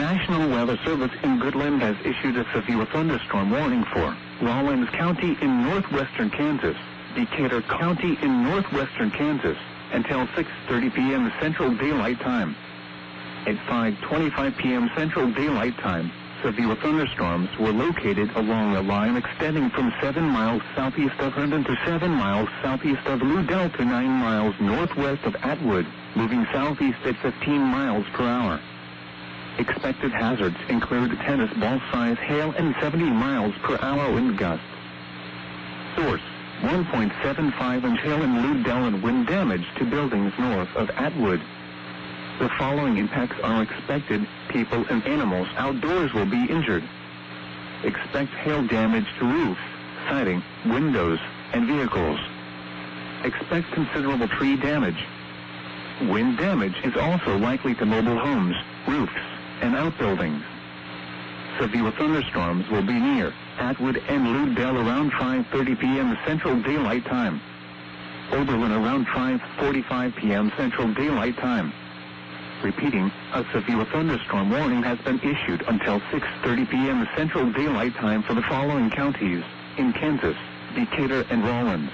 National Weather Service in Goodland has issued a severe thunderstorm warning for Rawlins County in northwestern Kansas, Decatur County in northwestern Kansas, until 6:30 p.m. Central Daylight Time. At 5:25 p.m. Central Daylight Time, severe thunderstorms were located along a line extending from 7 miles southeast of Herndon to 7 miles southeast of Ludell to 9 miles northwest of Atwood, moving southeast at 15 miles per hour. Expected hazards include tennis ball-size hail and 70 miles per hour wind gusts. Source: 1.75-inch hail in Ludell and wind damage to buildings north of Atwood. The following impacts are expected: people and animals outdoors will be injured. Expect hail damage to roofs, siding, windows, and vehicles. Expect considerable tree damage. Wind damage is also likely to mobile homes, roofs, and outbuildings. Severe thunderstorms will be near Atwood and Ludell around 5:30 p.m. Central Daylight Time. Oberlin around 5:45 p.m. Central Daylight Time. Repeating, a severe thunderstorm warning has been issued until 6:30 p.m. Central Daylight Time for the following counties in Kansas: Decatur and Rawlins.